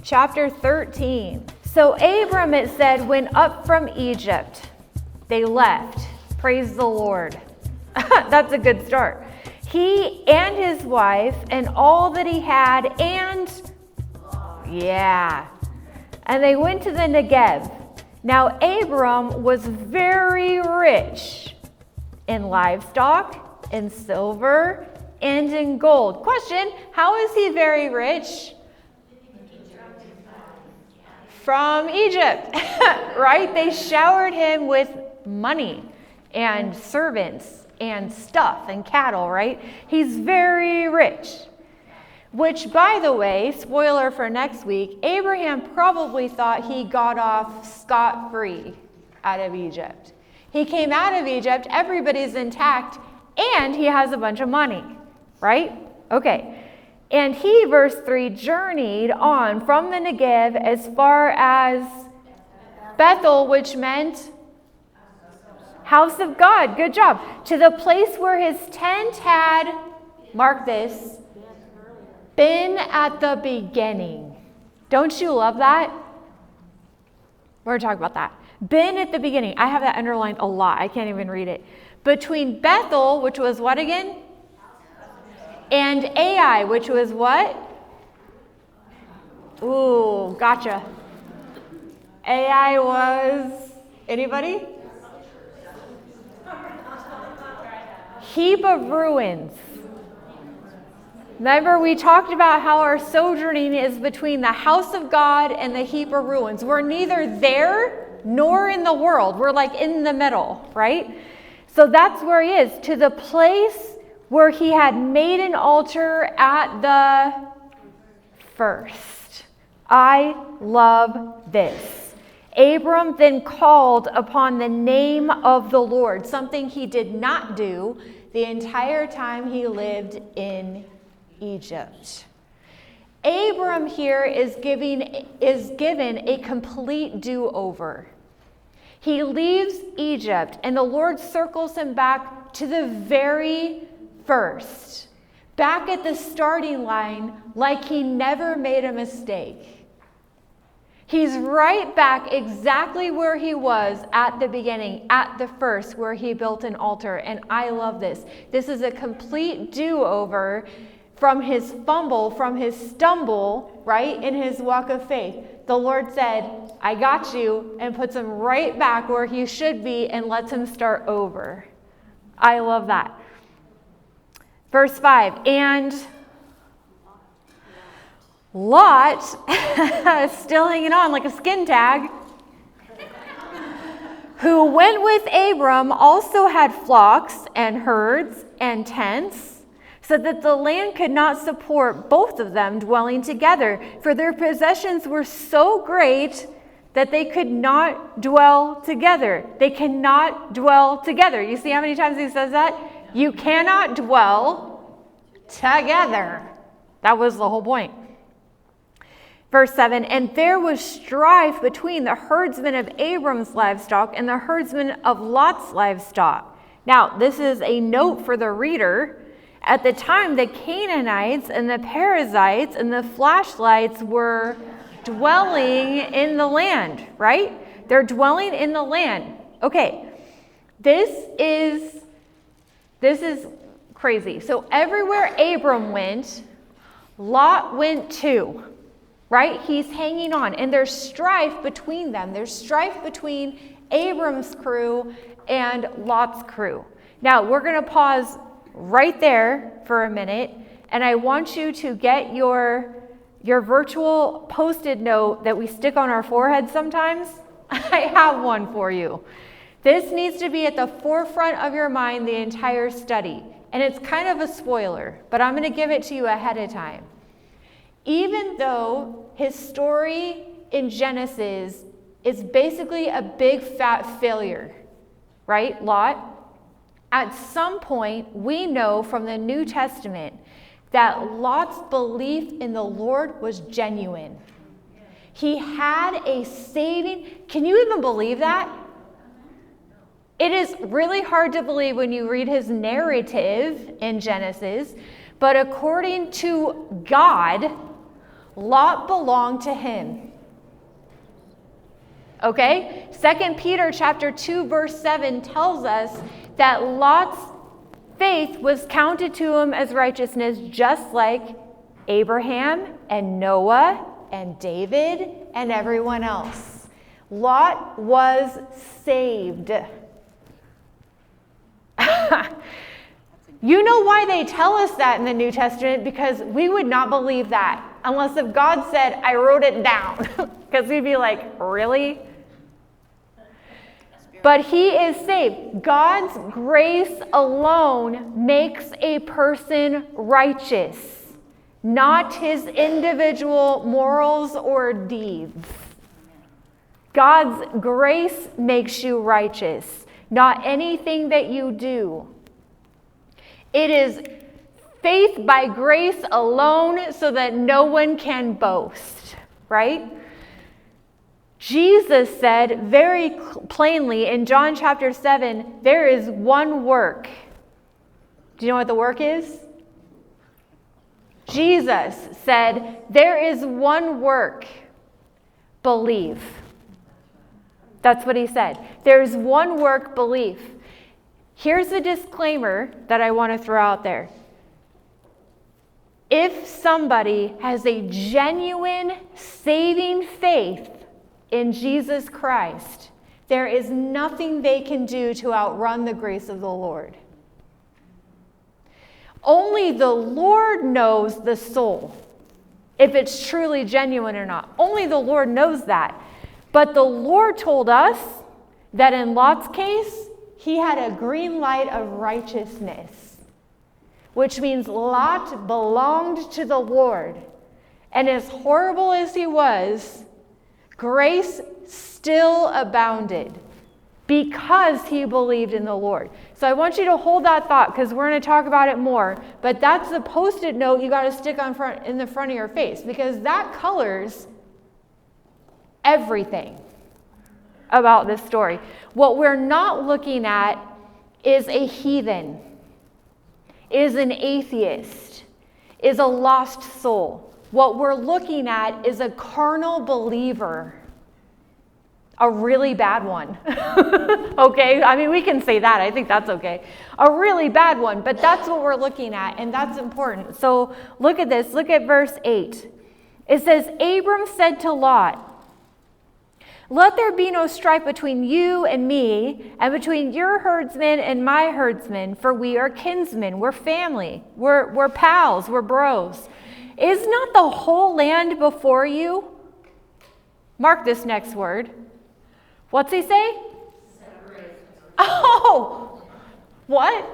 chapter 13. So Abram, it said, went up from Egypt. They left. Praise the Lord. That's a good start. He and his wife and all that he had and they went to the Negev. Now Abram was very rich in livestock, in silver, and in gold. Question, how is he very rich? From Egypt, right? They showered him with money and servants and stuff and cattle, right? He's very rich. Which, by the way, spoiler for next week, Abraham probably thought he got off scot-free out of Egypt. He came out of Egypt, everybody's intact, and he has a bunch of money, right? Okay. And he, verse 3, journeyed on from the Negev as far as Bethel, which meant house of God. Good job. To the place where his tent had, mark this, been at the beginning. Don't you love that? We're going to talk about that. Been at the beginning. I have that underlined a lot. I can't even read it. Between Bethel, which was what again? And Ai, which was what? Ooh, gotcha. Ai was, anybody? Heap of ruins. Remember, we talked about how our sojourning is between the house of God and the heap of ruins. We're neither there nor in the world. We're like in the middle, right? So that's where he is, to the place where he had made an altar at the first. I love this. Abram then called upon the name of the Lord, something he did not do the entire time he lived in Egypt. Abram here is given a complete do-over. He leaves Egypt, and the Lord circles him back to the very first, back at the starting line, like he never made a mistake. He's right back exactly where he was at the beginning, at the first, where he built an altar. And I love this. This is a complete do-over from his fumble, from his stumble, right, in his walk of faith. The Lord said, I got you, and puts him right back where he should be and lets him start over. I love that. Verse 5, and Lot, still hanging on like a skin tag, who went with Abram, also had flocks and herds and tents, so that the land could not support both of them dwelling together, for their possessions were so great that they could not dwell together. They cannot dwell together. You see how many times he says that? You cannot dwell together. That was the whole point. Verse 7, and there was strife between the herdsmen of Abram's livestock and the herdsmen of Lot's livestock. Now, this is a note for the reader. At the time, the Canaanites and the Perizzites and the flashlights were dwelling in the land, right? They're dwelling in the land. Okay, this is crazy. So everywhere Abram went, Lot went too. Right? He's hanging on. And there's strife between them. There's strife between Abram's crew and Lot's crew. Now, we're going to pause right there for a minute. And I want you to get your virtual Post-it note that we stick on our forehead sometimes. I have one for you. This needs to be at the forefront of your mind the entire study. And it's kind of a spoiler, but I'm going to give it to you ahead of time. Even though his story in Genesis is basically a big fat failure, right, Lot? At some point, we know from the New Testament that Lot's belief in the Lord was genuine. He had a saving. Can you even believe that? It is really hard to believe when you read his narrative in Genesis, but according to God, Lot belonged to him. Okay? 2 Peter chapter 2, verse 7 tells us that Lot's faith was counted to him as righteousness, just like Abraham and Noah and David and everyone else. Lot was saved. You know why they tell us that in the New Testament? Because we would not believe that unless if God said, I wrote it down. Because we'd be like, really? But he is saved. God's grace alone makes a person righteous, not his individual morals or deeds. God's grace makes you righteous, not anything that you do. It is faith by grace alone so that no one can boast, right? Jesus said very plainly in John chapter 7, there is one work. Do you know what the work is? Jesus said, there is one work. Believe. That's what he said. There's one work, belief. Here's a disclaimer that I want to throw out there. If somebody has a genuine saving faith in Jesus Christ, there is nothing they can do to outrun the grace of the Lord. Only the Lord knows the soul, if it's truly genuine or not. Only the Lord knows that. But the Lord told us that in Lot's case, he had a green light of righteousness, which means Lot belonged to the Lord. And as horrible as he was, grace still abounded because he believed in the Lord. So I want you to hold that thought because we're going to talk about it more. But that's the Post-it note you got to stick in the front of your face because that colors everything about this story. What we're not looking at is a heathen, is an atheist, is a lost soul. What we're looking at is a carnal believer, a really bad one. Okay? I mean, we can say that. I think that's okay. A really bad one, but that's what we're looking at, and that's important. So look at this. Look at verse 8. It says, Abram said to Lot, let there be no strife between you and me, and between your herdsmen and my herdsmen, for we are kinsmen, we're family, we're pals, we're bros. Is not the whole land before you? Mark this next word. What's he say? Separate. Oh, what?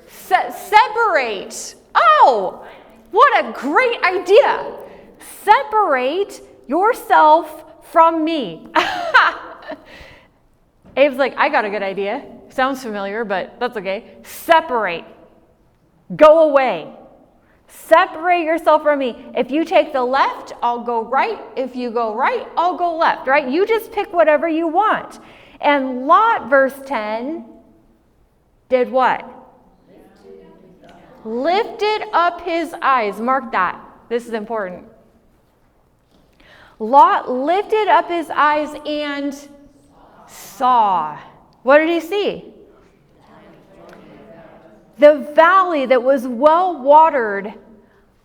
Separate. Oh, what a great idea. Separate yourself from me. Abe's like, I got a good idea. Sounds familiar, but that's okay. Separate. Go away. Separate yourself from me. If you take the left, I'll go right. If you go right, I'll go left, right? You just pick whatever you want. And Lot, verse 10, did what? Lifted up his eyes. Mark that. This is important. Lot lifted up his eyes and saw. What did he see? The valley that was well watered,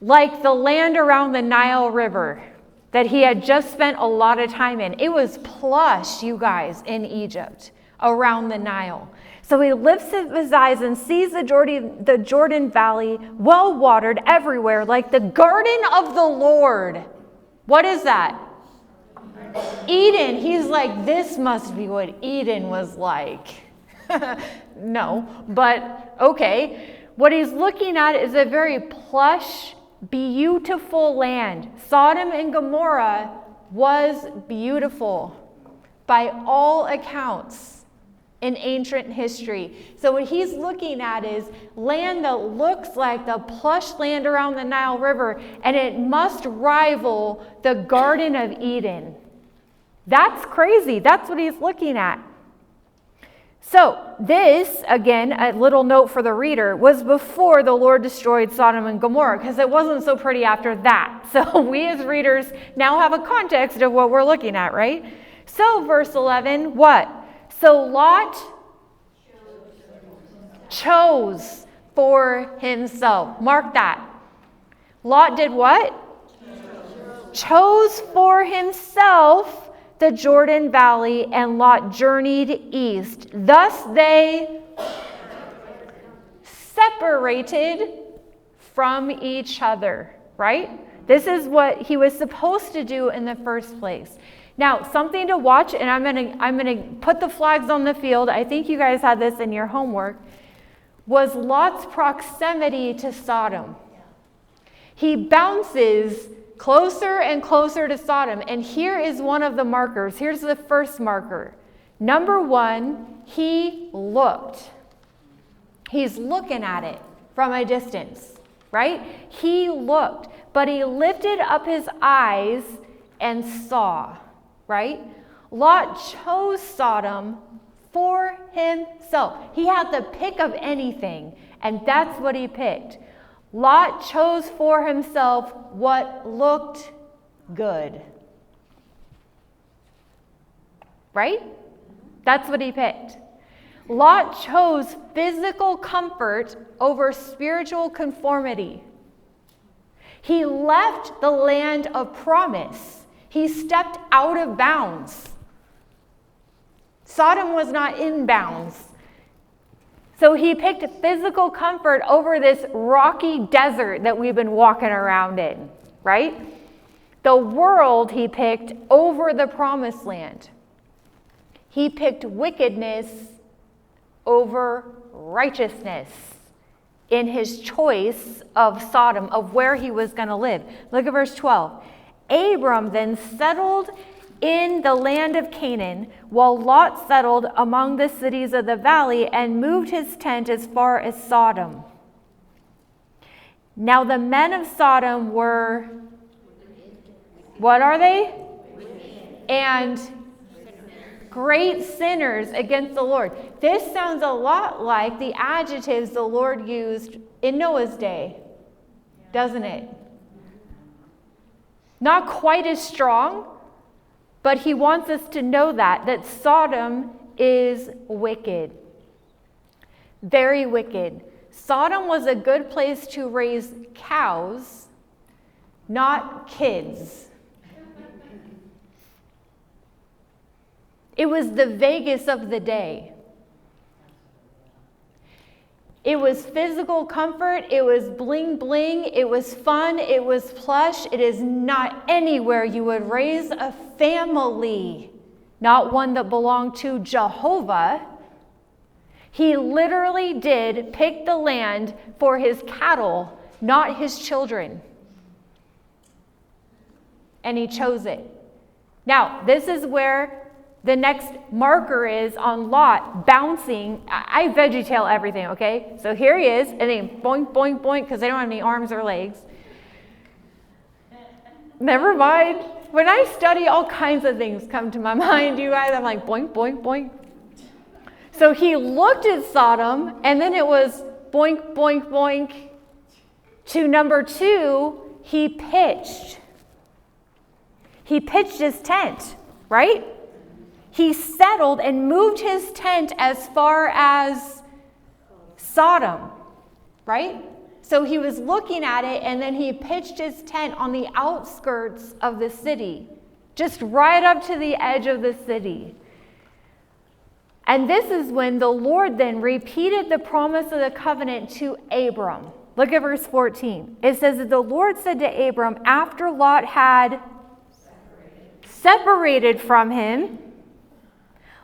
like the land around the Nile River that he had just spent a lot of time in. It was plush, you guys, in Egypt, around the Nile. So he lifts up his eyes and sees the Jordan Valley, well watered everywhere, like the garden of the Lord. What is that? Eden. He's like, this must be what Eden was like. No, but okay. What he's looking at is a very plush, beautiful land. Sodom and Gomorrah was beautiful by all accounts in ancient history. So what he's looking at is land that looks like the plush land around the Nile River, and it must rival the Garden of Eden. That's crazy. That's what he's looking at. So this, again, a little note for the reader, was before the Lord destroyed Sodom and Gomorrah, because it wasn't so pretty after that. So we as readers now have a context of what we're looking at, right? So verse 11, what? So Lot chose for himself. Mark that. Lot did what? Chose for himself the Jordan Valley, and Lot journeyed east. Thus they separated from each other, right? This is what he was supposed to do in the first place. Now, something to watch, and I'm gonna put the flags on the field. I think you guys had this in your homework. Was Lot's proximity to Sodom. He bounces closer and closer to Sodom. And here is one of the markers. Here's the first marker. Number one, he looked. He's looking at it from a distance, right? He looked, but he lifted up his eyes and saw, right? Lot chose Sodom for himself. He had the pick of anything, and that's what he picked. Lot chose for himself what looked good. Right? That's what he picked. Lot chose physical comfort over spiritual conformity. He left the land of promise. He stepped out of bounds. Sodom was not in bounds. So he picked physical comfort over this rocky desert that we've been walking around in, right? The world he picked over the promised land. He picked wickedness over righteousness in his choice of Sodom, of where he was going to live. Look at verse 12. Abram then settled in the land of Canaan, while Lot settled among the cities of the valley and moved his tent as far as Sodom. Now the men of Sodom were, what are they? And great sinners against the Lord. This sounds a lot like the adjectives the Lord used in Noah's day, doesn't it? Not quite as strong, but he wants us to know that Sodom is wicked. Very wicked. Sodom was a good place to raise cows, not kids. It was the Vegas of the day. It was physical comfort, it was bling bling, it was fun, it was plush. It is not anywhere you would raise a family, not one that belonged to Jehovah. He literally did pick the land for his cattle, not his children. And he chose it. Now, this is where the next marker is on Lot bouncing. I veggie-tail everything, okay? So here he is, and then boink, boink, boink, because they don't have any arms or legs. Never mind. When I study, all kinds of things come to my mind, you guys. I'm like, boink, boink, boink. So he looked at Sodom, and then it was boink, boink, boink. To number two, he pitched. He pitched his tent, right? He settled and moved his tent as far as Sodom, right? So he was looking at it, and then he pitched his tent on the outskirts of the city, just right up to the edge of the city. And this is when the Lord then repeated the promise of the covenant to Abram. Look at verse 14. It says that the Lord said to Abram, after Lot had separated from him,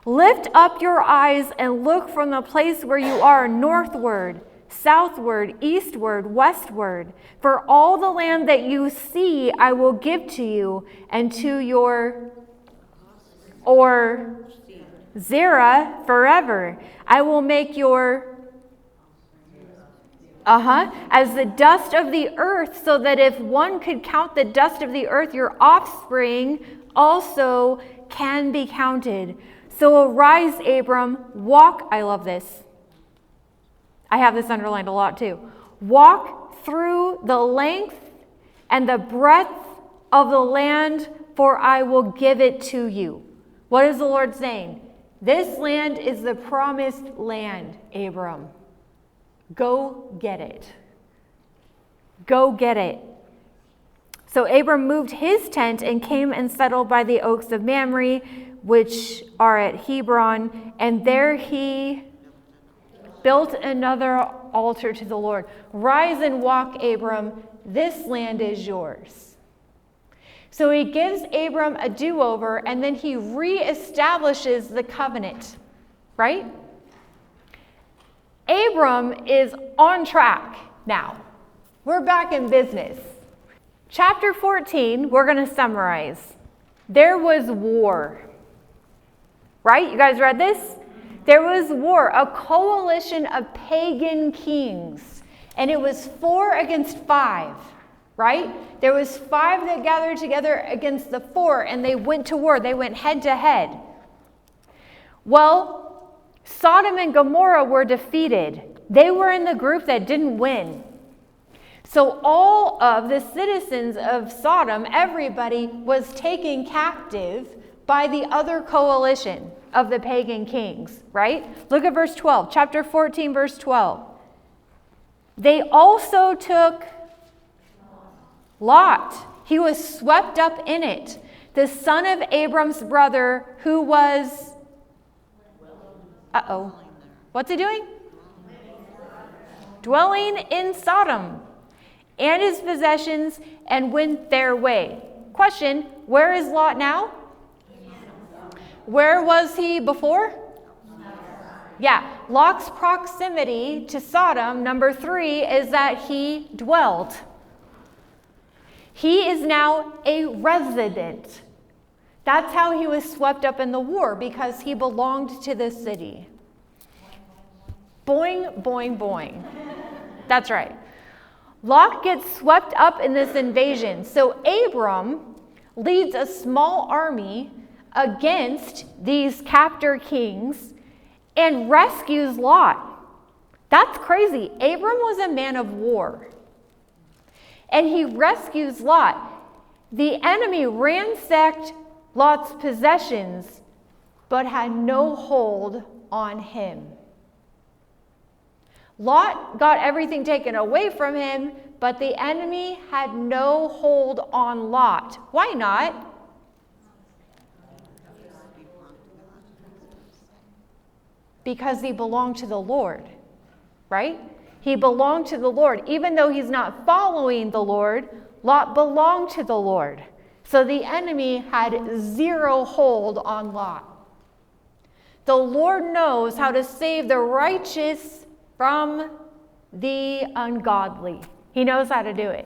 lift up your eyes and look from the place where you are northward, southward, eastward, westward. For all the land that you see I will give to you and to your, or Zerah forever. I will make your, as the dust of the earth, so that if one could count the dust of the earth, your offspring also can be counted. So arise, Abram, walk. I love this. I have this underlined a lot too. Walk through the length and the breadth of the land, for I will give it to you. What is the Lord saying? This land is the promised land, Abram. Go get it. Go get it. So Abram moved his tent and came and settled by the oaks of Mamre, which are at Hebron, and there he built another altar to the Lord. Rise and walk, Abram. This land is yours. So he gives Abram a do-over, and then he reestablishes the covenant, right? Abram is on track now. We're back in business. Chapter 14, we're going to summarize. There was war. Right? You guys read this? There was war, a coalition of pagan kings. And it was 4 against 5. Right? There was 5 that gathered together against the 4, and they went to war. They went head to head. Well, Sodom and Gomorrah were defeated. They were in the group that didn't win. So all of the citizens of Sodom, everybody, was taken captive by the other coalition of the pagan kings, right? Look at verse 12, chapter 14, verse 12. They also took Lot. He was swept up in it, the son of Abram's brother, who was, what's he doing? Dwelling in Sodom and his possessions, and went their way. Question, where is Lot now? Where was he before? Yeah, Lot's proximity to Sodom, number 3, is that he dwelled. He is now a resident. That's how he was swept up in the war, because he belonged to the city. Boing, boing, boing. That's right. Lot gets swept up in this invasion. So Abram leads a small army against these captor kings and rescues Lot. That's crazy. Abram was a man of war. And he rescues Lot. The enemy ransacked Lot's possessions, but had no hold on him. Lot got everything taken away from him, but the enemy had no hold on Lot. Why not? Because he belonged to the Lord, right? He belonged to the Lord. Even though he's not following the Lord, Lot belonged to the Lord. So the enemy had 0 hold on Lot. The Lord knows how to save the righteous from the ungodly. He knows how to do it.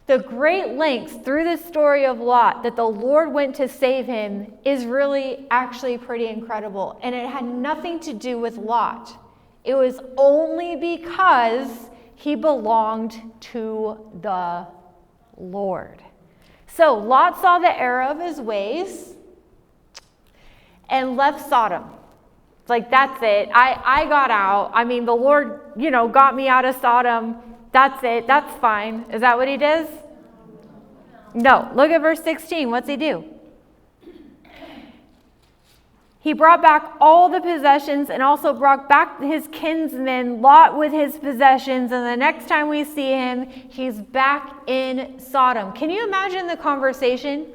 The great lengths through the story of Lot that the Lord went to save him is really actually pretty incredible. And it had nothing to do with Lot. It was only because he belonged to the Lord. So Lot saw the error of his ways and left Sodom. It's like, that's it. I got out. I mean, the Lord, got me out of Sodom. That's it. That's fine. Is that what he does? No. Look at verse 16. What's he do? He brought back all the possessions and also brought back his kinsman Lot with his possessions. And the next time we see him, he's back in Sodom. Can you imagine the conversation?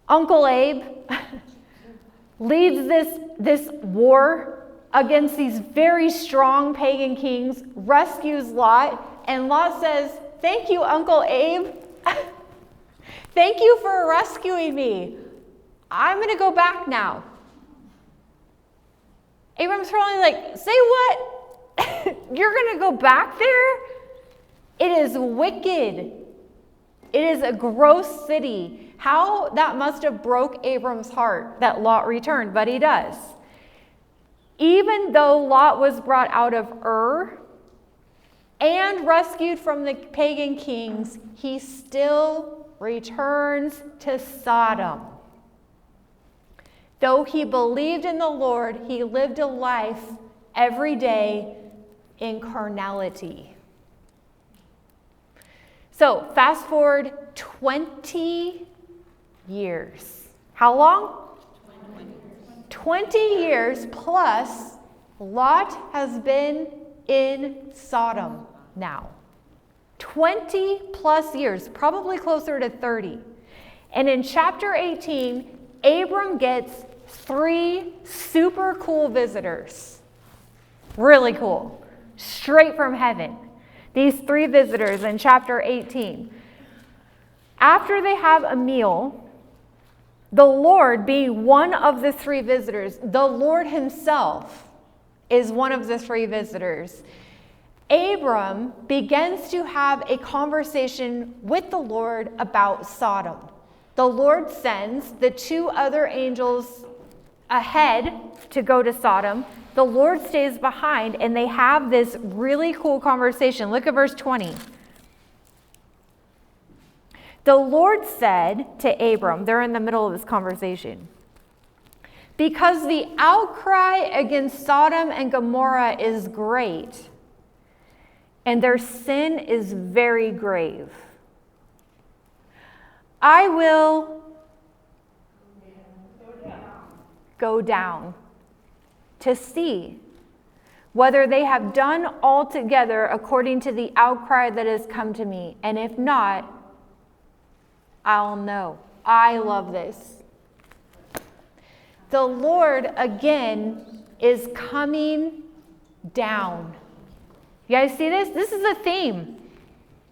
Uncle Abe leads this war against these very strong pagan kings, rescues Lot, and Lot says, "Thank you, Uncle Abe. Thank you for rescuing me. I'm going to go back now." Abram's probably like, "Say what? You're going to go back there? It is wicked. It is a gross city." How that must have broke Abram's heart that Lot returned, but he does. Even though Lot was brought out of Ur and rescued from the pagan kings, he still returns to Sodom. Though he believed in the Lord, he lived a life every day in carnality. So fast forward 20 years. How long? 20 years plus Lot has been in Sodom now. 20 plus years, probably closer to 30. And in chapter 18, Abram gets 3 super cool visitors. Really cool. Straight from heaven. These 3 visitors in chapter 18. After they have a meal, the Lord being one of the 3 visitors, the Lord himself is one of the 3 visitors. Abram begins to have a conversation with the Lord about Sodom. The Lord sends the 2 other angels ahead to go to Sodom. The Lord stays behind, and they have this really cool conversation. Look at verse 20. The Lord said to Abram, they're in the middle of this conversation, because the outcry against Sodom and Gomorrah is great, and their sin is very grave, I will go down to see whether they have done altogether according to the outcry that has come to me. And if not, I'll know. I love this. The Lord, again, is coming down. You guys see this? This is a theme.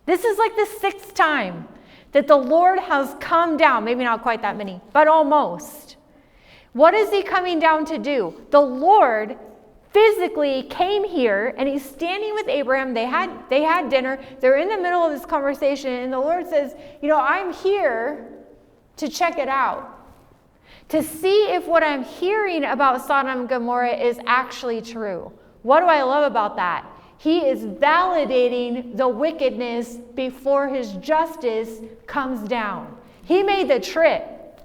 This is like the 6th time that the Lord has come down. Maybe not quite that many, but almost. What is he coming down to do? The Lord physically came here, and he's standing with Abraham. They had dinner. They're in the middle of this conversation, and the Lord says, I'm here to check it out, to see if what I'm hearing about Sodom and Gomorrah is actually true. What do I love about that? He is validating the wickedness before his justice comes down. He made the trip.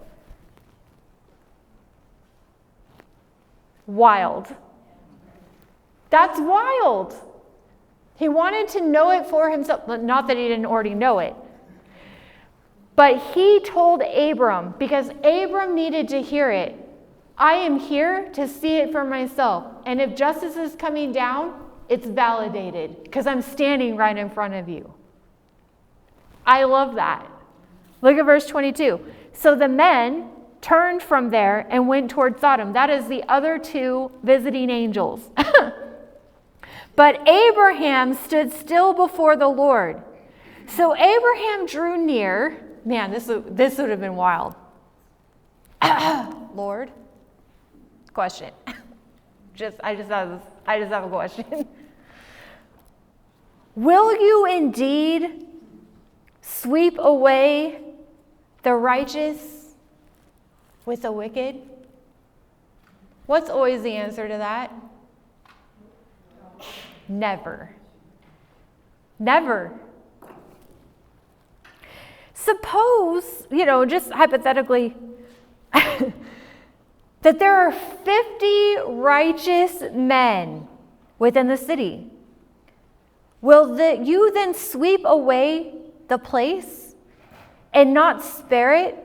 Wild. That's wild. He wanted to know it for himself. Not that he didn't already know it. But he told Abram, because Abram needed to hear it, I am here to see it for myself. And if justice is coming down, it's validated because I'm standing right in front of you. I love that. Look at verse 22. So the men turned from there and went toward Sodom. That is the other 2 visiting angels. But Abraham stood still before the Lord. So Abraham drew near. Man, this would have been wild. Lord, question. I just have a question. Will you indeed sweep away the righteous with the wicked? What's always the answer to that? Never. Never. Suppose, just hypothetically, that there are 50 righteous men within the city. Will you then sweep away the place and not spare it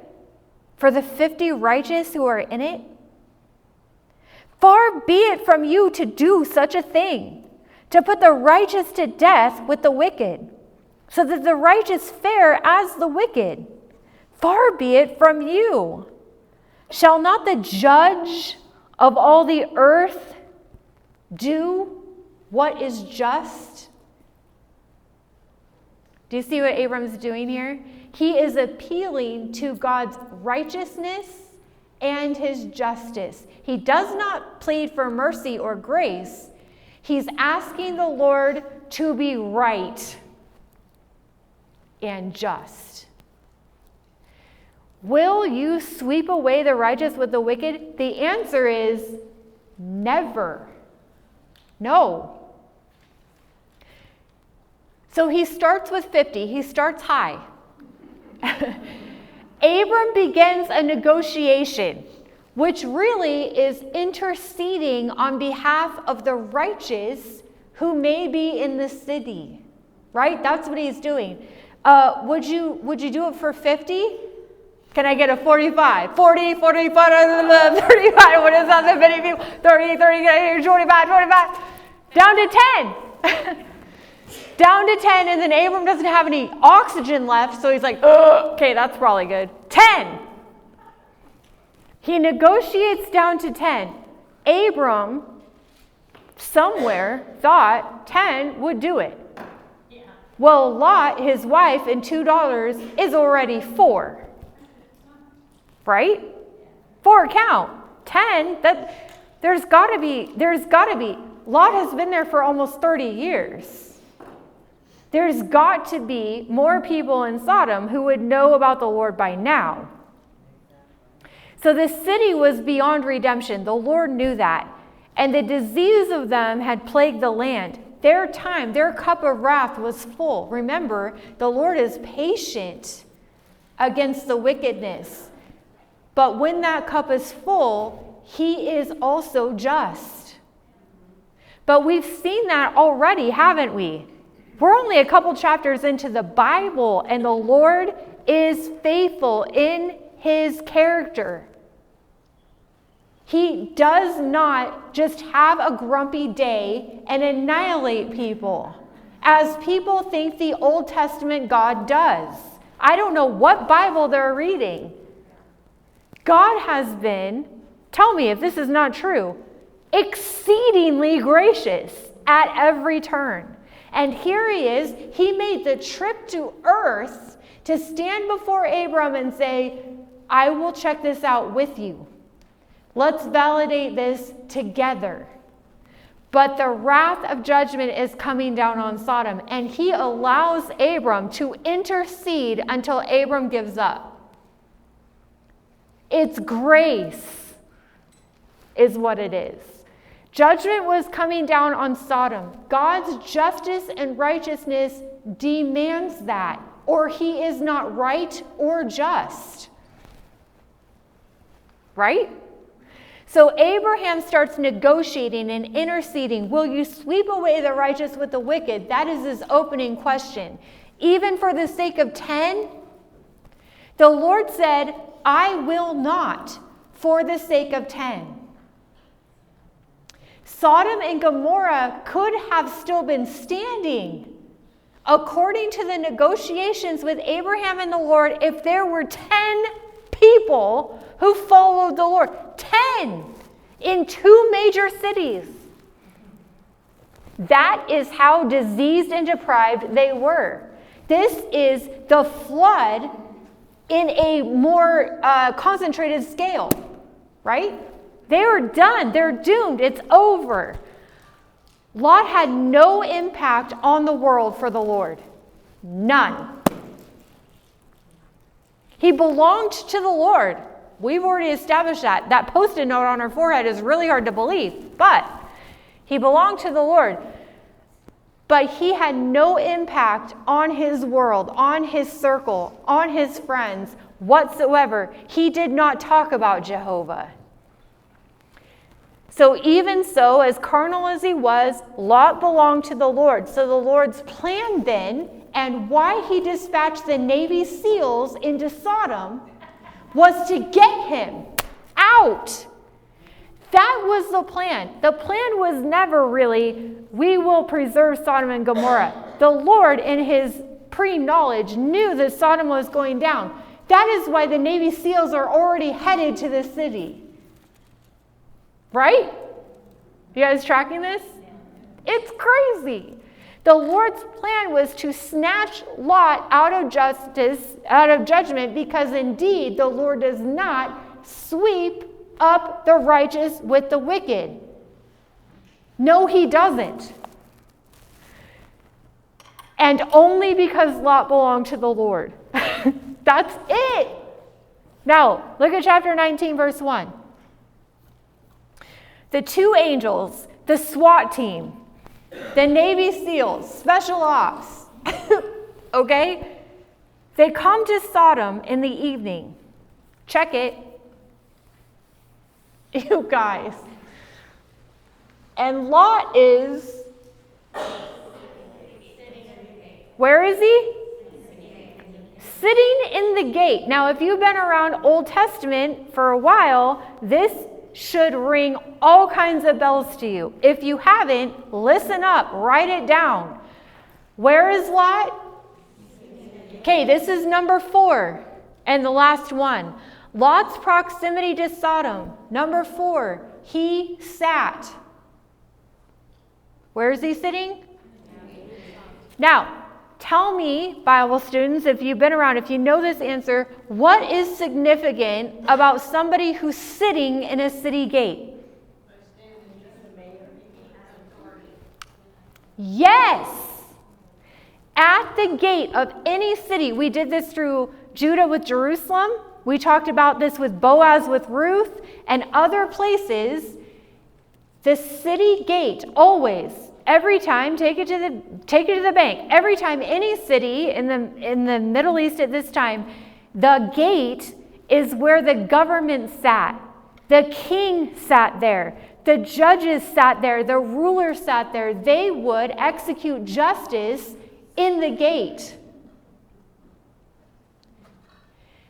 for the 50 righteous who are in it? Far be it from you to do such a thing, to put the righteous to death with the wicked, so that the righteous fare as the wicked. Far be it from you. Shall not the judge of all the earth do what is just? Do you see what Abram's doing here? He is appealing to God's righteousness and his justice. He does not plead for mercy or grace. He's asking the Lord to be right and just. Will you sweep away the righteous with the wicked? The answer is never. No. So he starts with 50. He starts high. Abram begins a negotiation which really is interceding on behalf of the righteous who may be in the city, right? That's what he's doing. Would you do it for 50? Can I get a 45? 40, 45, 35, what is that? 50, 30, 30, 25, 25, down to 10. Down to 10, and then Abram doesn't have any oxygen left, so he's like, okay, that's probably good. 10. He negotiates down to 10. Abram, somewhere, thought 10 would do it. Yeah. Well, Lot, his wife, and $2 is already 4. Right? 4 count. 10, there's got to be. Lot has been there for almost 30 years. There's got to be more people in Sodom who would know about the Lord by now. So the city was beyond redemption. The Lord knew that. And the disease of them had plagued the land. Their time, their cup of wrath was full. Remember, the Lord is patient against the wickedness. But when that cup is full, he is also just. But we've seen that already, haven't we? We're only a couple chapters into the Bible, and the Lord is faithful in his character. He does not just have a grumpy day and annihilate people, as people think the Old Testament God does. I don't know what Bible they're reading. God has been, tell me if this is not true, exceedingly gracious at every turn. And here he is. He made the trip to earth to stand before Abram and say, I will check this out with you. Let's validate this together. But the wrath of judgment is coming down on Sodom, and he allows Abram to intercede until Abram gives up. It's grace is what it is. Judgment was coming down on Sodom. God's justice and righteousness demands that, or he is not right or just. Right? So Abraham starts negotiating and interceding. Will you sweep away the righteous with the wicked? That is his opening question. Even for the sake of 10? The Lord said, I will not for the sake of 10. Sodom and Gomorrah could have still been standing according to the negotiations with Abraham and the Lord if there were 10 people who followed the Lord. 10 in 2 major cities. That is how diseased and deprived they were. This is the flood in a more concentrated scale, right? They are done. They're doomed. It's over. Lot had no impact on the world for the Lord. None. He belonged to the Lord. We've already established that. That Post-it note on our forehead is really hard to believe, but he belonged to the Lord. But he had no impact on his world, on his circle, on his friends whatsoever. He did not talk about Jehovah. So even so, as carnal as he was, Lot belonged to the Lord. So the Lord's plan then, and why he dispatched the Navy SEALs into Sodom, was to get him out. That was the plan. The plan was never really, we will preserve Sodom and Gomorrah. The Lord, in his pre-knowledge, knew that Sodom was going down. That is why the Navy SEALs are already headed to the city. Right? You guys tracking this? It's crazy. The Lord's plan was to snatch Lot out of judgment, because indeed the Lord does not sweep up the righteous with the wicked. No, he doesn't. And only because Lot belonged to the Lord. That's it. Now, look at chapter 19, verse 1. The 2 angels, the SWAT team, the Navy SEALs, special ops, okay? They come to Sodom in the evening. Check it. You guys. And Lot is, where is he? Sitting in the gate. Now, if you've been around Old Testament for a while, this should ring all kinds of bells to you. If you haven't, listen up, write it down. Where is Lot? Okay, this is number 4 and the last one. Lot's proximity to Sodom. Number 4, he sat. Where is he sitting? Now, tell me, Bible students, if you've been around, if you know this answer, what is significant about somebody who's sitting in a city gate? Yes! At the gate of any city, we did this through Judah with Jerusalem. We talked about this with Boaz with Ruth and other places. The city gate always, every time, take it to the bank. Every time any city in the Middle East at this time, the gate is where the government sat. The king sat there. The judges sat there. The rulers sat there. They would execute justice in the gate.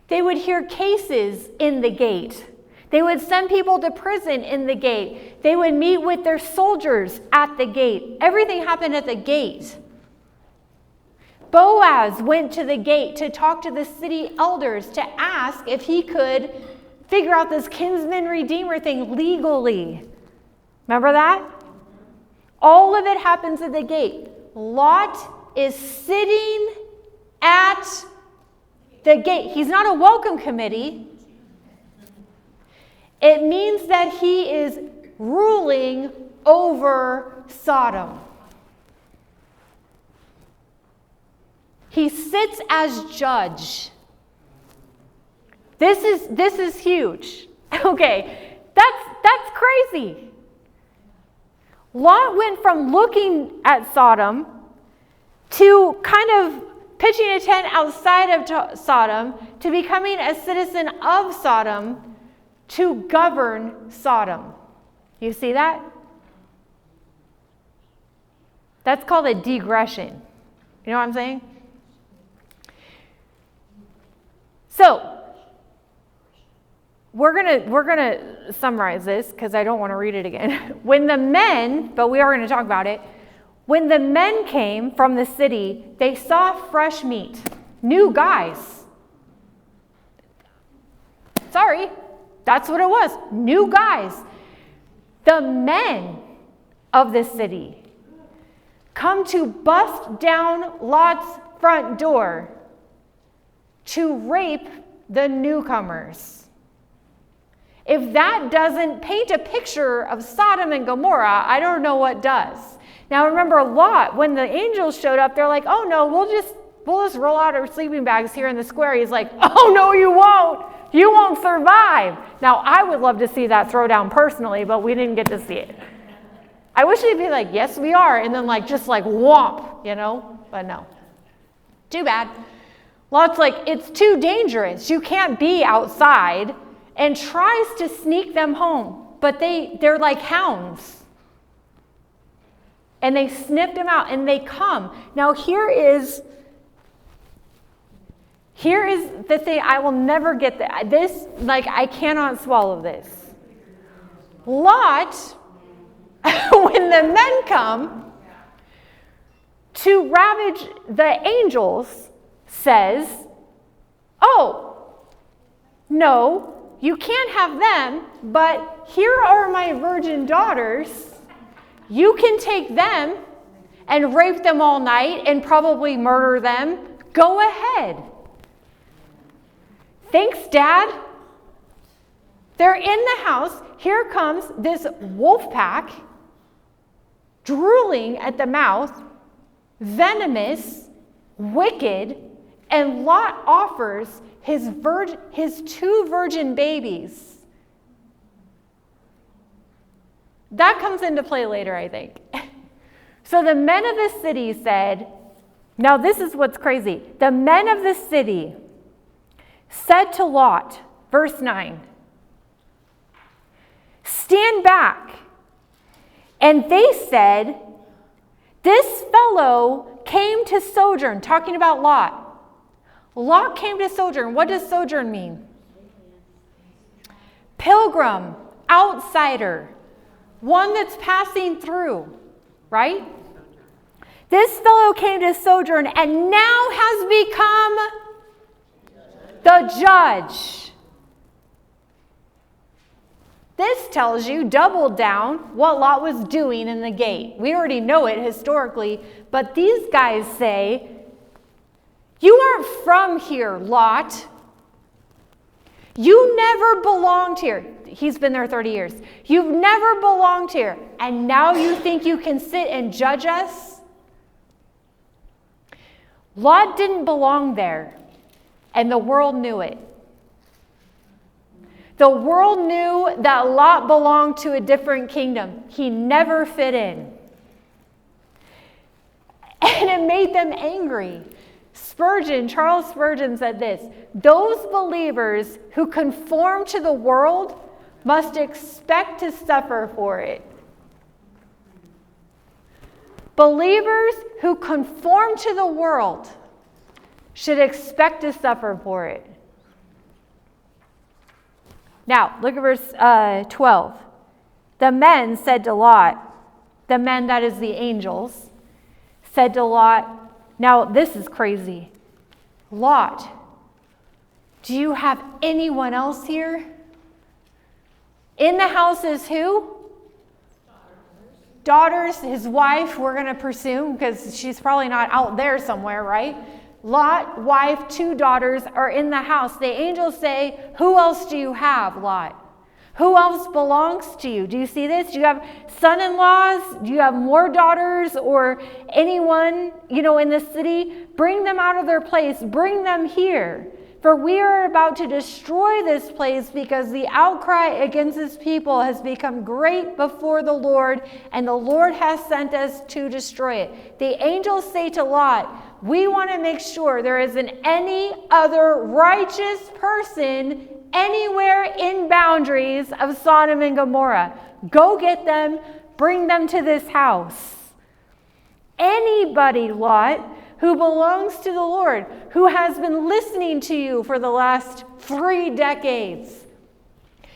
They would hear cases in the gate. They would send people to prison in the gate. They would meet with their soldiers at the gate. Everything happened at the gate. Boaz went to the gate to talk to the city elders to ask if he could figure out this kinsman redeemer thing legally. Remember that? All of it happens at the gate. Lot is sitting at the gate. He's not a welcome committee. It means that he is ruling over Sodom. He sits as judge. This is huge. Okay, that's crazy. Lot went from looking at Sodom to kind of pitching a tent outside of Sodom to becoming a citizen of Sodom to govern Sodom. You see that? That's called a digression. You know what I'm saying? So, we're gonna summarize this because I don't want to read it again. When the men, but we are going to talk about it. When the men came from the city, they saw fresh meat, new guys. Sorry, that's what it was, new guys. The men of the city come to bust down Lot's front door to rape the newcomers. If that doesn't paint a picture of Sodom and Gomorrah, I don't know what does. Now remember Lot, when the angels showed up, they're like, oh no, we'll just roll out our sleeping bags here in the square. He's like, oh no, you won't. You won't survive. Now I would love to see that throwdown personally, but we didn't get to see it. I wish they'd be like, yes, we are. And then just whomp, you know, but no. Too bad. Lot's like, it's too dangerous. You can't be outside, and tries to sneak them home. But they're like hounds. And they sniffed him out, and they come. Now here is the thing, I will never get this, I cannot swallow this. Lot, when the men come to ravage the angels, says, oh, no, you can't have them, but here are my virgin daughters. You can take them and rape them all night and probably murder them. Go ahead. Thanks, Dad. They're in the house. Here comes this wolf pack, drooling at the mouth, venomous, wicked, and Lot offers his 2 virgin babies. That comes into play later, I think. So the men of the city said, now this is what's crazy. The men of the city said to Lot, verse 9, Stand back. And they said, this fellow came to sojourn, talking about Lot. Lot came to sojourn. What does sojourn mean? Pilgrim, outsider, one that's passing through, right? This fellow came to sojourn and now has become the judge. This tells you, double down, what Lot was doing in the gate. We already know it historically, but these guys say, you aren't from here, Lot. You never belonged here. He's been there 30 years. You've never belonged here, and now you think you can sit and judge us? Lot didn't belong there, and the world knew it. The world knew that Lot belonged to a different kingdom. He never fit in. And it made them angry. Charles Spurgeon said this, those believers who conform to the world must expect to suffer for it. Believers who conform to the world should expect to suffer for it. Now, look at verse 12. The men said to Lot, the men, that is the angels, said to Lot, now this is crazy. Lot, do you have anyone else here? In the house is who? Daughters, his wife, we're going to presume, because she's probably not out there somewhere, right? Lot, wife, 2 daughters are in the house. The angels say, who else do you have, Lot? Who else belongs to you? Do you see this? Do you have son-in-laws? Do you have more daughters or anyone, in the city? Bring them out of their place. Bring them here. For we are about to destroy this place because the outcry against this people has become great before the Lord, and the Lord has sent us to destroy it. The angels say to Lot, we want to make sure there isn't any other righteous person anywhere in boundaries of Sodom and Gomorrah. Go get them, bring them to this house. Anybody, Lot, who belongs to the Lord, who has been listening to you for the last 3 decades.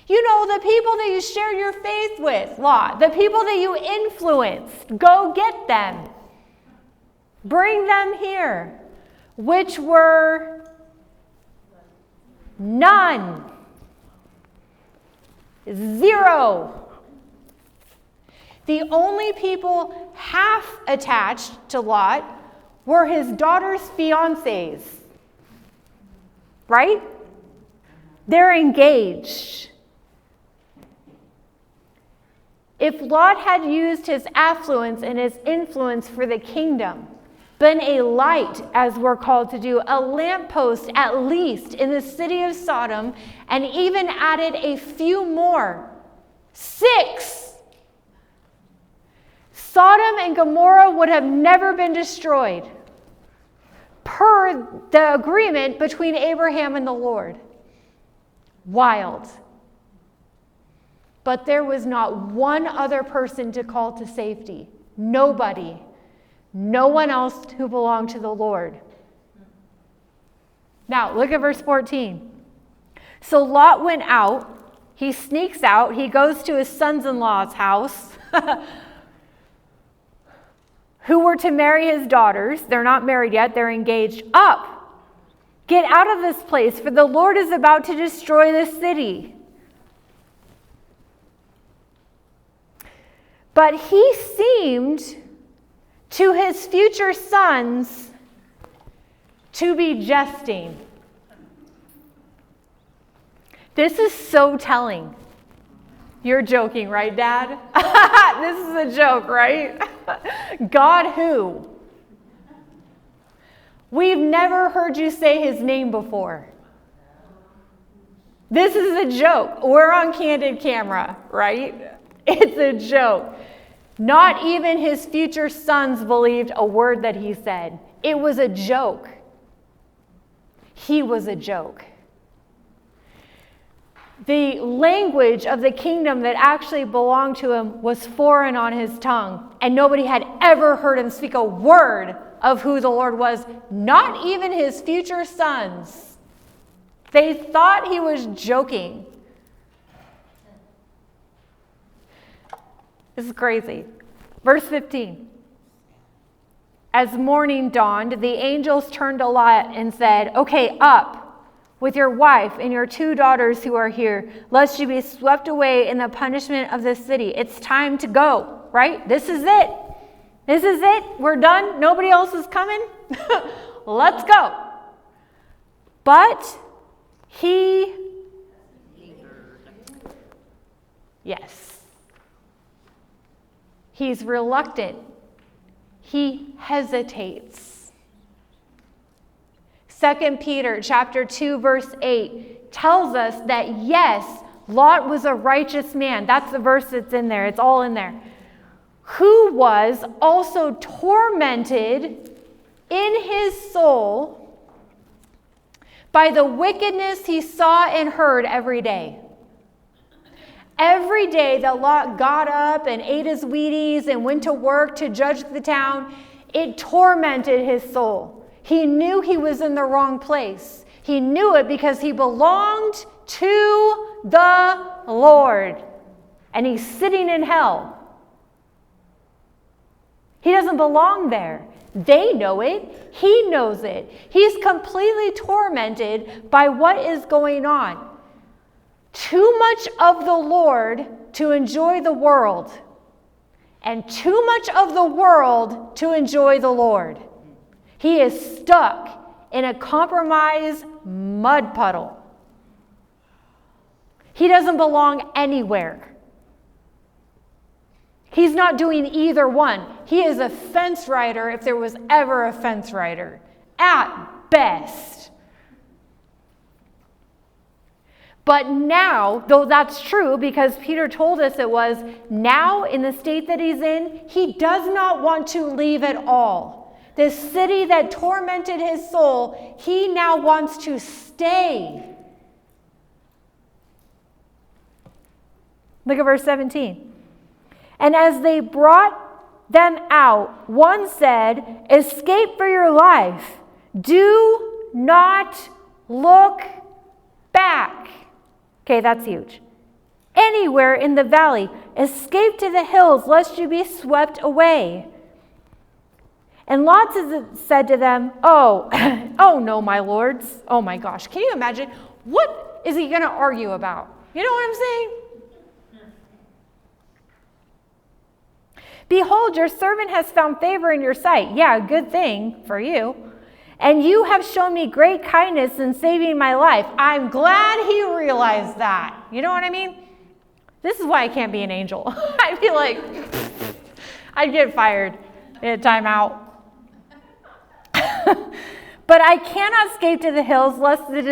The people that you shared your faith with, Lot, the people that you influenced, go get them. Bring them here, which were none. 0. The only people half attached to Lot were his daughter's fiancés. Right? They're engaged. If Lot had used his affluence and his influence for the kingdom, been a light, as we're called to do, a lamppost at least in the city of Sodom, and even added a few more, 6, Sodom and Gomorrah would have never been destroyed, per the agreement between Abraham and the Lord. Wild. But there was not one other person to call to safety. Nobody. No one else who belonged to the Lord. Now, look at verse 14. So Lot went out. He sneaks out. He goes to his sons-in-law's house, who were to marry his daughters. They're not married yet. They're engaged. Up. Get out of this place, for the Lord is about to destroy this city. But he seemed to his future sons to be jesting. This is so telling. You're joking, right, Dad? This is a joke, right? God who? We've never heard you say his name before. This is a joke. We're on candid camera, right? It's a joke. Not even his future sons believed a word that he said. It was a joke. He was a joke. The language of the kingdom that actually belonged to him was foreign on his tongue, and nobody had ever heard him speak a word of who the Lord was, not even his future sons. They thought he was joking. This is crazy. Verse 15. As morning dawned, the angels turned to Lot and said, "Okay, up with your wife and your 2 daughters who are here, lest you be swept away in the punishment of this city." It's time to go, right? This is it. This is it. We're done. Nobody else is coming. Let's go. But he's reluctant. He hesitates. 2 Peter chapter 2, verse 8 tells us that yes, Lot was a righteous man. That's the verse that's in there. It's all in there. Who was also tormented in his soul by the wickedness he saw and heard every day. Every day that Lot got up and ate his Wheaties and went to work to judge the town, it tormented his soul. He knew he was in the wrong place. He knew it because he belonged to the Lord. And he's sitting in hell. He doesn't belong there. They know it. He knows it. He's completely tormented by what is going on. Too much of the Lord to enjoy the world, and too much of the world to enjoy the Lord. He is stuck in a compromised mud puddle. He doesn't belong anywhere. He's not doing either one. He is a fence rider if there was ever a fence rider, at best. But now, though that's true, because Peter told us it was, now in the state that he's in, he does not want to leave at all. This city that tormented his soul, he now wants to stay. Look at verse 17. And as they brought them out, one said, "Escape for your life. Do not look back." Okay, that's huge. "Anywhere in the valley, escape to the hills, lest you be swept away." And Lot said to them, oh no, my lords. Oh my gosh, can you imagine? What is he going to argue about? You know what I'm saying? "Behold, your servant has found favor in your sight." Yeah, good thing for you. "And you have shown me great kindness in saving my life." I'm glad he realized that. You know what I mean? This is why I can't be an angel. I'd be like, I'd get fired at timeout. "But I cannot escape to the hills, lest the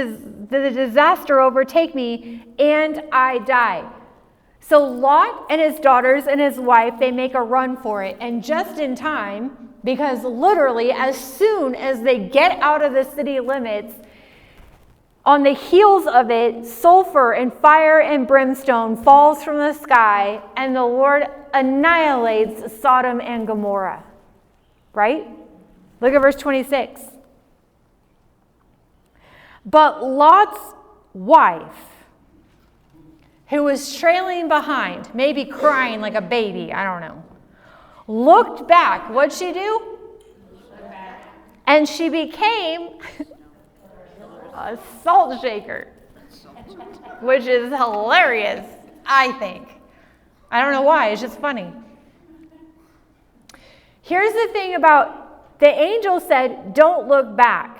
disaster overtake me and I die." So Lot and his daughters and his wife, they make a run for it. And just in time, because literally as soon as they get out of the city limits, on the heels of it, sulfur and fire and brimstone falls from the sky, and the Lord annihilates Sodom and Gomorrah. Right? Look at verse 26. "But Lot's wife, who was trailing behind, maybe crying like a baby, I don't know, looked back." What'd she do? And she became a salt shaker, which is hilarious, I think. I don't know why, it's just funny. Here's the thing about, the angel said, don't look back.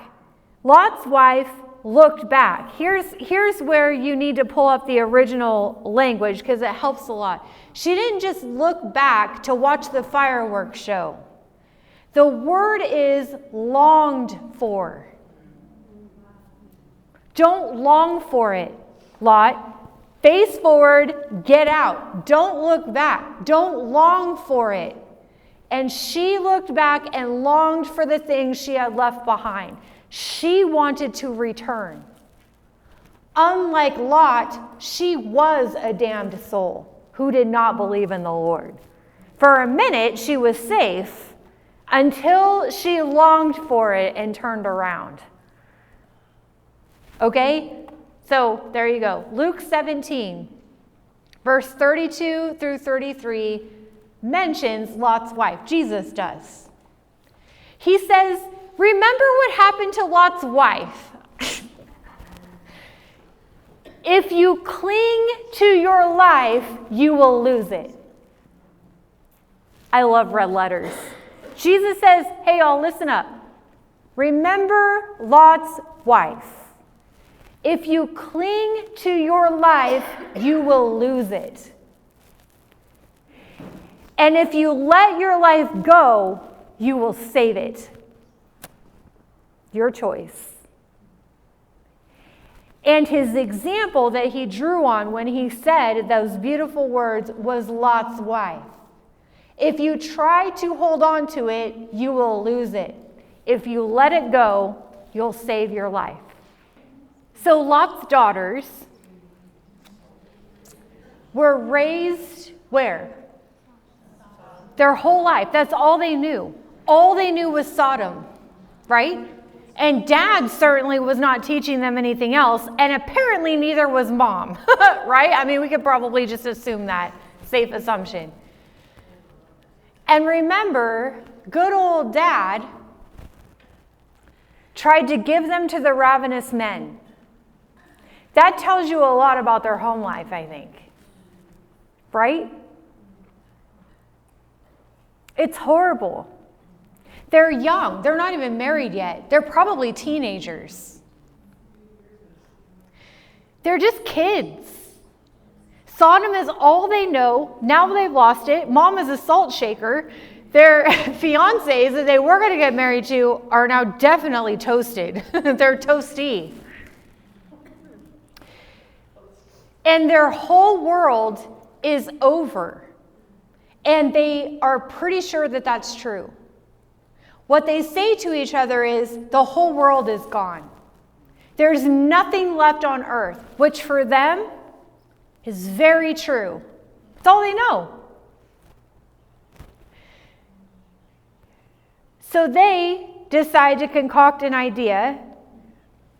Lot's wife looked back. Here's where you need to pull up the original language because it helps a lot. She didn't just look back to watch the fireworks show. The word is longed for. Don't long for it, Lot. Face forward, get out. Don't look back. Don't long for it. And she looked back and longed for the things she had left behind. She wanted to return. Unlike Lot, she was a damned soul who did not believe in the Lord. For a minute, she was safe until she longed for it and turned around. Okay? So there you go. Luke 17, verse 32 through 33 mentions Lot's wife. Jesus does. He says, remember what happened to Lot's wife. If you cling to your life, you will lose it. I love red letters. Jesus says, hey, y'all, listen up. Remember Lot's wife. If you cling to your life, you will lose it. And if you let your life go, you will save it. Your choice. And his example that he drew on when he said those beautiful words was Lot's wife. If you try to hold on to it, you will lose it. If you let it go, you'll save your life. So Lot's daughters were raised where? Their whole life. That's all they knew. All they knew was Sodom, right? And dad certainly was not teaching them anything else, and apparently neither was mom, right? I mean, we could probably just assume that. Safe assumption. And remember, good old dad tried to give them to the ravenous men. That tells you a lot about their home life, I think. Right? It's horrible. They're young. They're not even married yet. They're probably teenagers. They're just kids. Sodom is all they know. Now they've lost it. Mom is a salt shaker. Their fiancés that they were going to get married to are now definitely toasted. They're toasty. And their whole world is over. And they are pretty sure that that's true. What they say to each other is, the whole world is gone. There's nothing left on earth, which for them is very true. That's all they know. So they decide to concoct an idea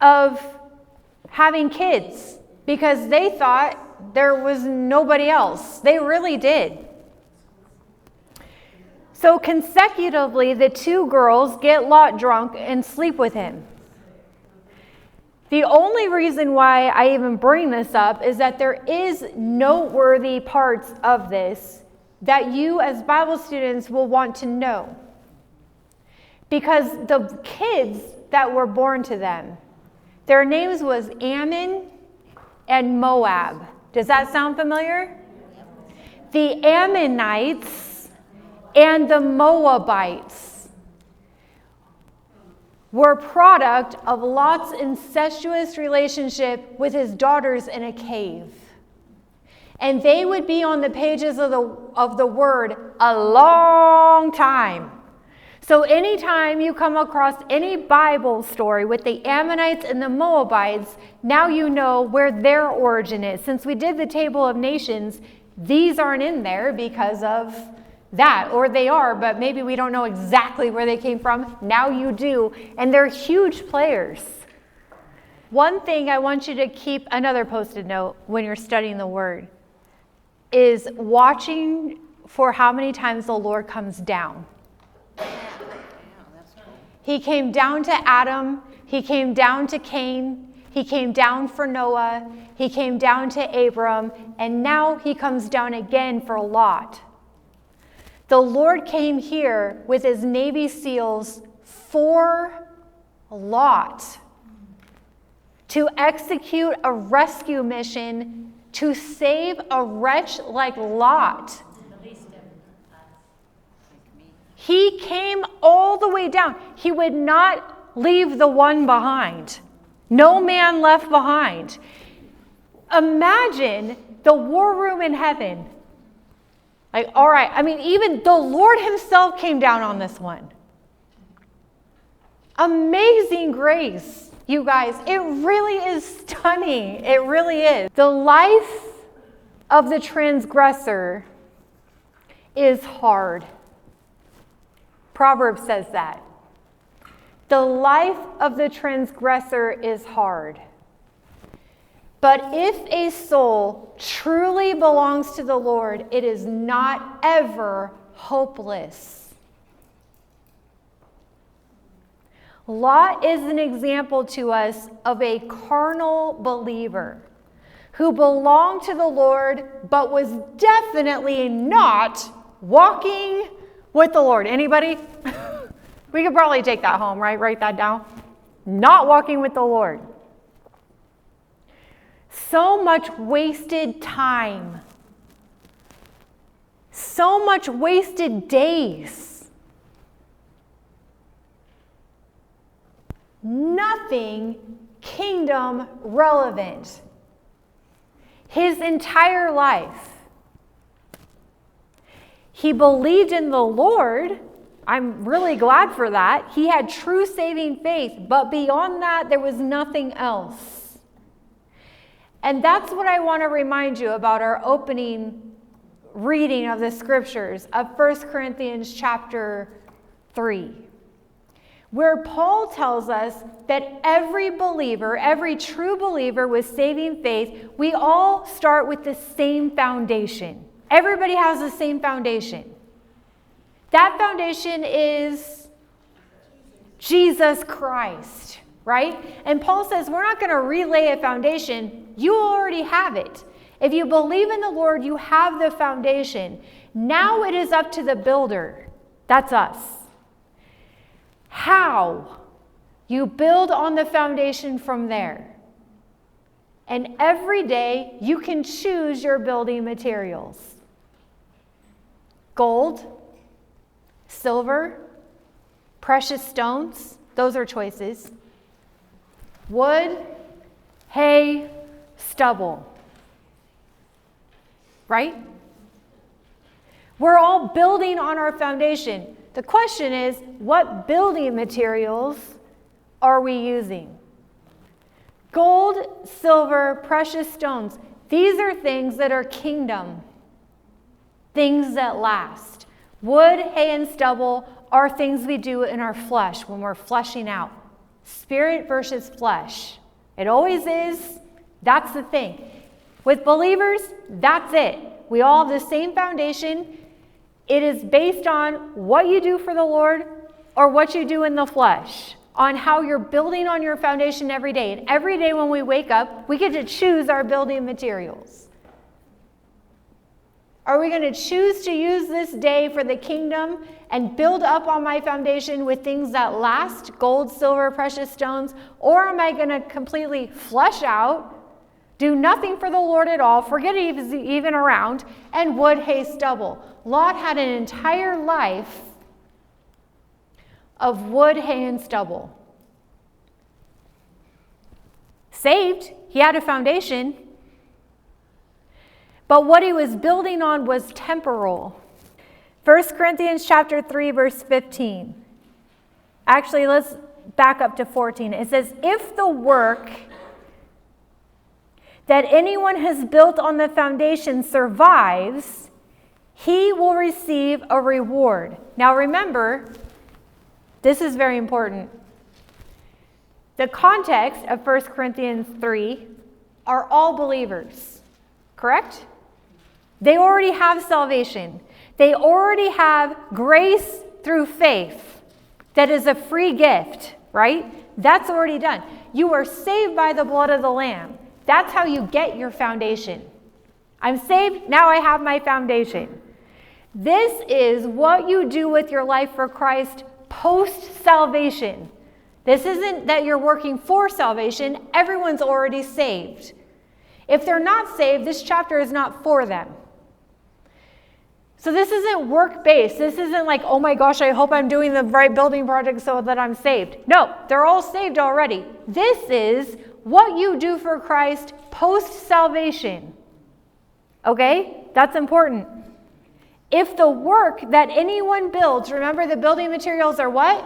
of having kids because they thought there was nobody else. They really did. So consecutively, the two girls get Lot drunk and sleep with him. The only reason why I even bring this up is that there is noteworthy parts of this that you as Bible students will want to know. Because the kids that were born to them, their names was Ammon and Moab. Does that sound familiar? The Ammonites and the Moabites were product of Lot's incestuous relationship with his daughters in a cave. And they would be on the pages of the word a long time. So anytime you come across any Bible story with the Ammonites and the Moabites, now you know where their origin is. Since we did the Table of Nations, these aren't in there because of that, or they are, but maybe we don't know exactly where they came from. Now you do, and they're huge players. One thing I want you to keep, another post-it note when you're studying the Word, is watching for how many times the Lord comes down. He came down to Adam, he came down to Cain, he came down for Noah, he came down to Abram, and now he comes down again for Lot. The Lord came here with his Navy SEALs for Lot to execute a rescue mission to save a wretch like Lot. He came all the way down. He would not leave the one behind. No man left behind. Imagine the war room in heaven. Like, all right, I mean, even the Lord himself came down on this one. Amazing grace. You guys, it really is stunning. It really is. The life of the transgressor is hard. Proverbs says that. The life of the transgressor is hard. But if a soul truly belongs to the Lord, it is not ever hopeless. Lot is an example to us of a carnal believer who belonged to the Lord but was definitely not walking with the Lord. Anybody? We could probably take that home, right? Write that down. Not walking with the Lord. So much wasted time. So much wasted days. Nothing kingdom relevant. His entire life. He believed in the Lord. I'm really glad for that. He had true saving faith, but beyond that, there was nothing else. And that's what I want to remind you about our opening reading of the scriptures of 1 Corinthians chapter 3, where Paul tells us that every believer, every true believer with saving faith, we all start with the same foundation. Everybody has the same foundation. That foundation is Jesus Christ, right? And Paul says we're not going to relay a foundation. You already have it. If you believe in the Lord, you have the foundation. Now it is up to the builder. That's us. How you build on the foundation from there. And every day you can choose your building materials. Gold, silver, precious stones, those are choices. Wood, hay, stubble. Right? We're all building on our foundation. The question is, what building materials are we using? Gold, silver, precious stones. These are things that are kingdom. Things that last. Wood, hay, and stubble are things we do in our flesh when we're fleshing out. Spirit versus flesh. It always is. That's the thing. With believers, that's it. We all have the same foundation. It is based on what you do for the Lord or what you do in the flesh, on how you're building on your foundation every day. And every day when we wake up, we get to choose our building materials. Are we going to choose to use this day for the kingdom and build up on my foundation with things that last, gold, silver, precious stones? Or am I going to completely flesh out, do nothing for the Lord at all, forget he was even around, and wood, hay, stubble? Lot had an entire life of wood, hay, and stubble. Saved, he had a foundation. But what he was building on was temporal. 1 Corinthians chapter 3, verse 15. Actually, let's back up to 14. It says, if the work that anyone has built on the foundation survives, he will receive a reward. Now remember, this is very important. The context of 1 Corinthians 3 are all believers, correct? They already have salvation. They already have grace through faith that is a free gift, right? That's already done. You are saved by the blood of the Lamb. That's how you get your foundation. I'm saved, now I have my foundation. This is what you do with your life for Christ post-salvation. This isn't that you're working for salvation. Everyone's already saved. If they're not saved, this chapter is not for them. So this isn't work-based. This isn't like, oh my gosh, I hope I'm doing the right building project so that I'm saved. No, they're all saved already. This is what you do for Christ post-salvation. Okay? That's important. If the work that anyone builds, remember the building materials are what?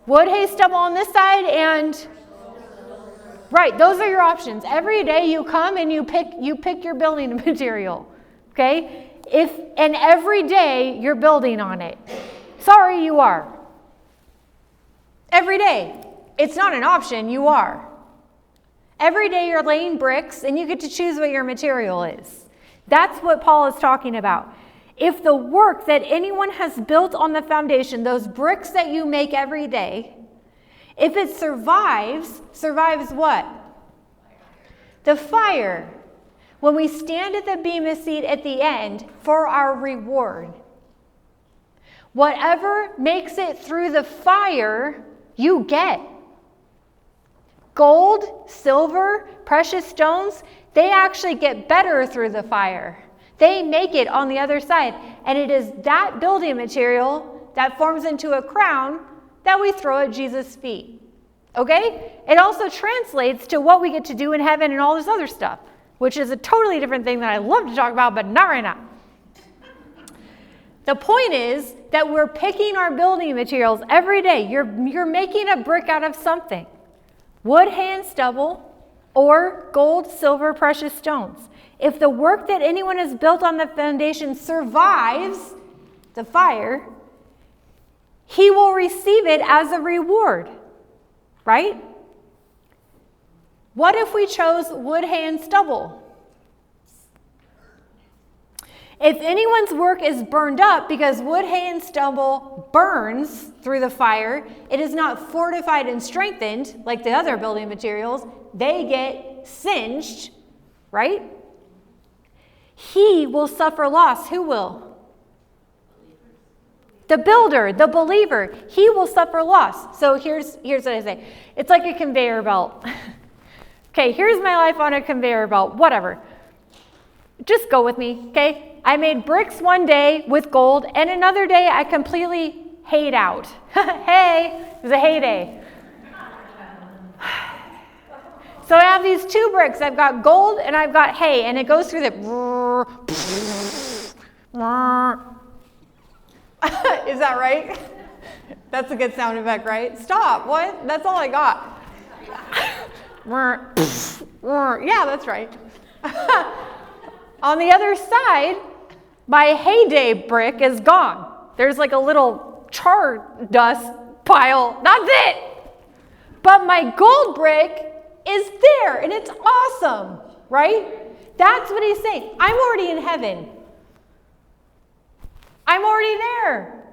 Wood, hay, stubble on this side, and right, those are your options. Every day you come and you pick your building material. Okay? And every day you're building on it. Sorry, you are. Every day. It's not an option, you are. Every day you're laying bricks and you get to choose what your material is. That's what Paul is talking about. If the work that anyone has built on the foundation, those bricks that you make every day, if it survives what? The fire. When we stand at the bema seat at the end for our reward, whatever makes it through the fire, you get. Gold, silver, precious stones, they actually get better through the fire. They make it on the other side. And it is that building material that forms into a crown that we throw at Jesus' feet. Okay? It also translates to what we get to do in heaven and all this other stuff, which is a totally different thing that I love to talk about, but not right now. The point is that we're picking our building materials every day. You're making a brick out of something. Wood, hay, and stubble, or gold, silver, precious stones. If the work that anyone has built on the foundation survives the fire, he will receive it as a reward, right? What if we chose wood, hay, and stubble? If anyone's work is burned up, because wood, hay, and stubble burns through the fire, it is not fortified and strengthened like the other building materials. They get singed, right? He will suffer loss. Who will? The builder, the believer. He will suffer loss. So here's what I say. It's like a conveyor belt. Okay, here's my life on a conveyor belt. Whatever. Just go with me, okay? I made bricks one day with gold, and another day I completely hayed out. Hey, it was a hay day. So I have these two bricks. I've got gold and I've got hay, and it goes through the... Is that right? That's a good sound effect, right? Stop. What? That's all I got. Yeah, that's right. On the other side, my heyday brick is gone. There's like a little char dust pile. That's it. But my gold brick is there, and it's awesome, right? That's what he's saying. I'm already in heaven. I'm already there,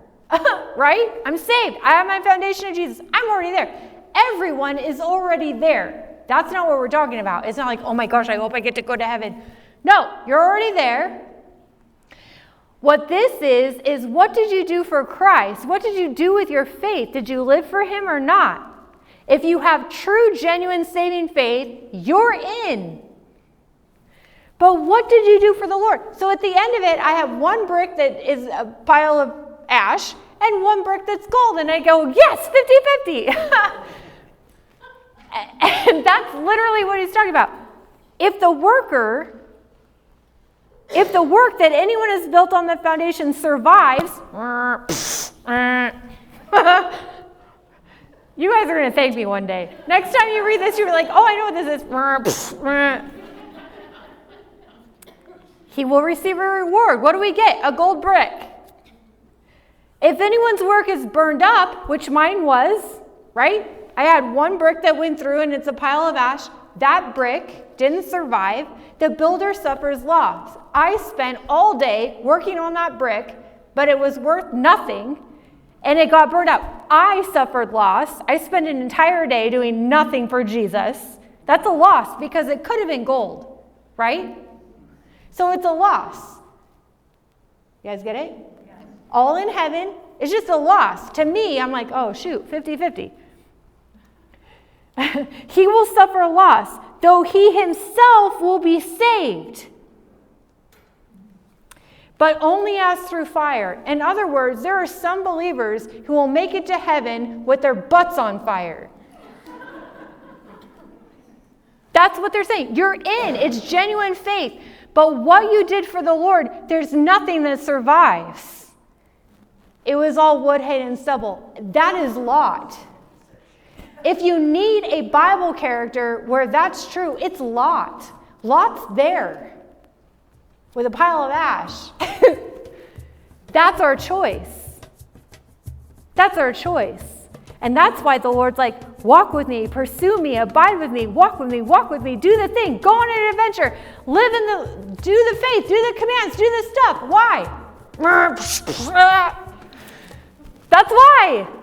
right? I'm saved. I have my foundation of Jesus. I'm already there. Everyone is already there. That's not what we're talking about. It's not like, oh my gosh, I hope I get to go to heaven. No, you're already there. What this is what did you do for Christ? What did you do with your faith? Did you live for him or not? If you have true, genuine, saving faith, you're in. But what did you do for the Lord? So at the end of it, I have one brick that is a pile of ash and one brick that's gold. And I go, yes, 50-50. And that's literally what he's talking about. If the work that anyone has built on the foundation survives, you guys are going to thank me one day. Next time you read this, you're like, oh, I know what this is. He will receive a reward. What do we get? A gold brick. If anyone's work is burned up, which mine was, right? I had one brick that went through and it's a pile of ash. That brick didn't survive. The builder suffers loss. I spent all day working on that brick, but it was worth nothing, and it got burned up. I suffered loss. I spent an entire day doing nothing for Jesus. That's a loss because it could have been gold, right? So it's a loss. You guys get it? Yeah. All in heaven, it's just a loss. To me, I'm like, oh, shoot, 50-50. He will suffer loss, though he himself will be saved, but only as through fire. In other words, there are some believers who will make it to heaven with their butts on fire. That's what they're saying. You're in. It's genuine faith. But what you did for the Lord, there's nothing that survives. It was all wood, hay, and stubble. That is Lot. if you need a Bible character where that's true, it's Lot. Lot's there with a pile of ash. That's our choice. That's our choice. And that's why the Lord's like, walk with me, pursue me, abide with me, walk with me, do the thing, go on an adventure, do the faith, do the commands, do the stuff. Why? That's why.